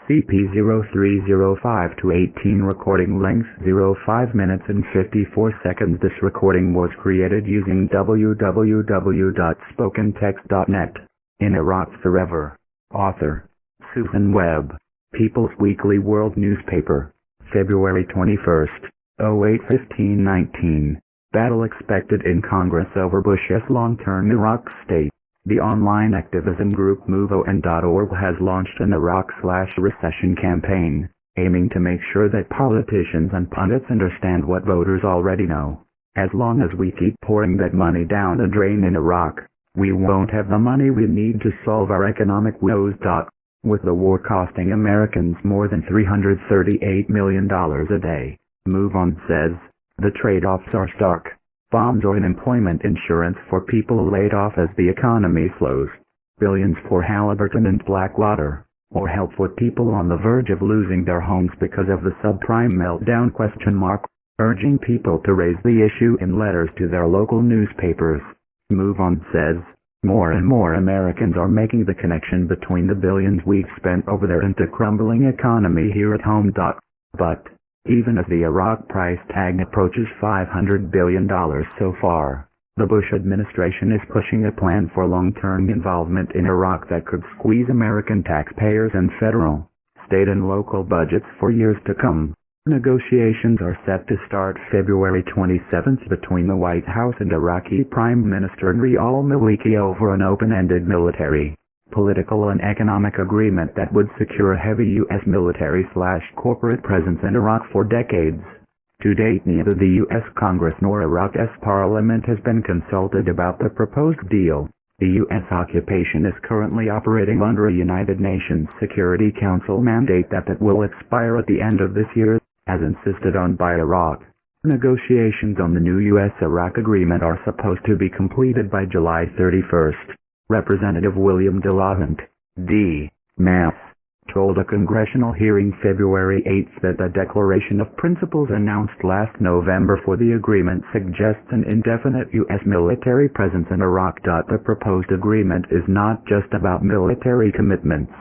CP0305 to 18 recording length 05 minutes and 54 seconds. This recording was created using www.spokentext.net. In Iraq Forever. Author Susan Webb. People's Weekly World Newspaper. February 21st, 08/15/19. Battle expected in Congress over Bush's long-term Iraq state. The online activism group MoveOn.org has launched an Iraq/recession campaign, aiming to make sure that politicians and pundits understand what voters already know. As long as we keep pouring that money down the drain in Iraq, we won't have the money we need to solve our economic woes. With the war costing Americans more than $338 million a day, MoveOn says, the trade-offs are stark. Bombs or unemployment insurance for people laid off as the economy slows. Billions for Halliburton and Blackwater. Or help for people on the verge of losing their homes because of the subprime meltdown ? Urging people to raise the issue in letters to their local newspapers. MoveOn says, more and more Americans are making the connection between the billions we've spent over there and the crumbling economy here at home. But, even as the Iraq price tag approaches $500 billion so far, the Bush administration is pushing a plan for long-term involvement in Iraq that could squeeze American taxpayers and federal, state and local budgets for years to come. Negotiations are set to start February 27th between the White House and Iraqi Prime Minister Nouri al-Maliki over an open-ended military, political and economic agreement that would secure heavy U.S. military/corporate presence in Iraq for decades. To date, neither the U.S. Congress nor Iraq's parliament has been consulted about the proposed deal. The U.S. occupation is currently operating under a United Nations Security Council mandate that will expire at the end of this year, as insisted on by Iraq. Negotiations on the new U.S.-Iraq agreement are supposed to be completed by July 31st. Representative William DeLavant, D. Mass., told a congressional hearing February 8 that the Declaration of Principles announced last November for the agreement suggests an indefinite U.S. military presence in Iraq. The proposed agreement is not just about military commitments,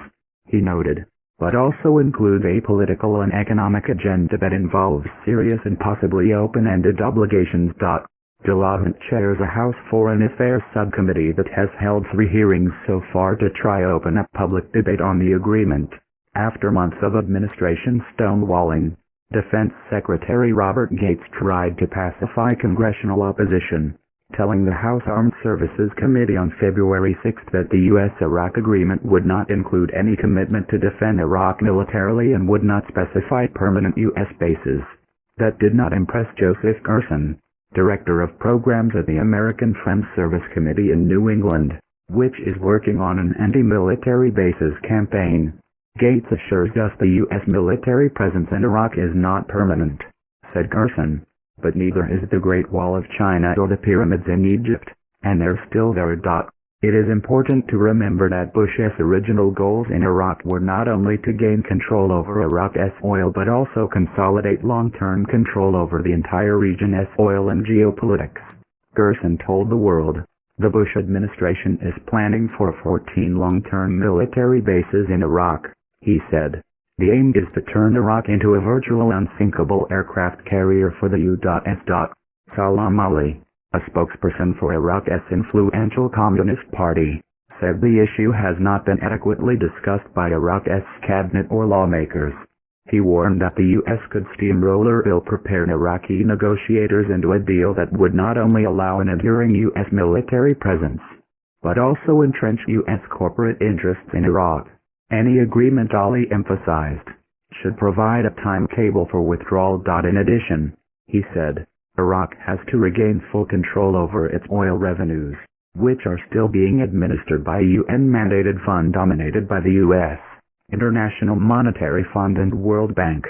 he noted, but also includes a political and economic agenda that involves serious and possibly open-ended obligations. DeLavant chairs a House Foreign Affairs subcommittee that has held 3 hearings so far to try open up public debate on the agreement. After months of administration stonewalling, Defense Secretary Robert Gates tried to pacify congressional opposition, telling the House Armed Services Committee on February 6 that the U.S.-Iraq agreement would not include any commitment to defend Iraq militarily and would not specify permanent U.S. bases. That did not impress Joseph Gerson, Director of Programs at the American Friends Service Committee in New England, which is working on an anti-military bases campaign. Gates assures us the U.S. military presence in Iraq is not permanent, said Gerson, but neither is the Great Wall of China or the pyramids in Egypt, and they're still there. It is important to remember that Bush's original goals in Iraq were not only to gain control over Iraq's oil but also consolidate long-term control over the entire region's oil and geopolitics. Gerson told the World, the Bush administration is planning for 14 long-term military bases in Iraq, he said. The aim is to turn Iraq into a virtual unsinkable aircraft carrier for the U.S. Salam Ali, a spokesperson for Iraq's influential Communist Party, said the issue has not been adequately discussed by Iraq's cabinet or lawmakers. He warned that the U.S. could steamroller ill-prepared Iraqi negotiators into a deal that would not only allow an enduring U.S. military presence, but also entrench U.S. corporate interests in Iraq. Any agreement, Ali emphasized, should provide a timetable for withdrawal. In addition, he said, Iraq has to regain full control over its oil revenues, which are still being administered by a UN-mandated fund dominated by the U.S., International Monetary Fund and World Bank.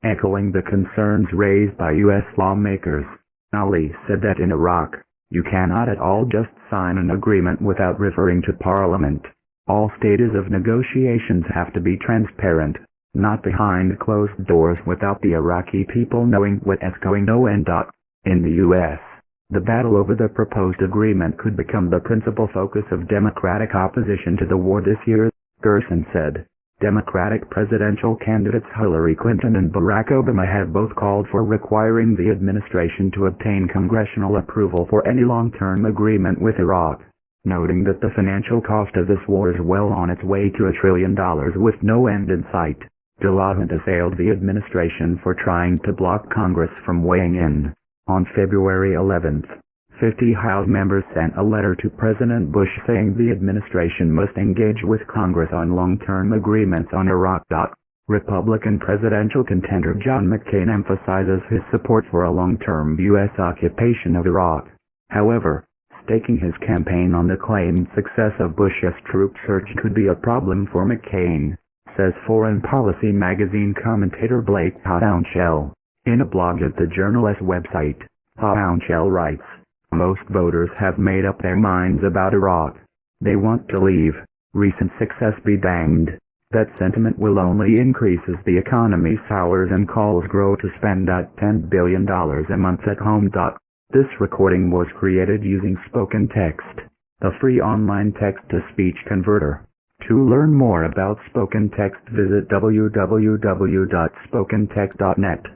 Echoing the concerns raised by U.S. lawmakers, Ali said that in Iraq, you cannot at all just sign an agreement without referring to Parliament. All stages of negotiations have to be transparent, not behind closed doors without the Iraqi people knowing what is going on. In the U.S., the battle over the proposed agreement could become the principal focus of Democratic opposition to the war this year, Gerson said. Democratic presidential candidates Hillary Clinton and Barack Obama have both called for requiring the administration to obtain congressional approval for any long-term agreement with Iraq, noting that the financial cost of this war is well on its way to $1 trillion with no end in sight. DeLaughant assailed the administration for trying to block Congress from weighing in. On February 11th, 50 House members sent a letter to President Bush saying the administration must engage with Congress on long-term agreements on Iraq. Republican presidential contender John McCain emphasizes his support for a long-term U.S. occupation of Iraq. However, staking his campaign on the claimed success of Bush's troop surge could be a problem for McCain, says Foreign Policy magazine commentator Blake Hounsell. In a blog at the Journal's website, Hounsell writes, "Most voters have made up their minds about Iraq. They want to leave. Recent success be danged. That sentiment will only increase as the economy sours and calls grow to spend $10 billion a month at home." This recording was created using Spoken Text, the free online text-to-speech converter. To learn more about Spoken Text, visit www.spokentext.net.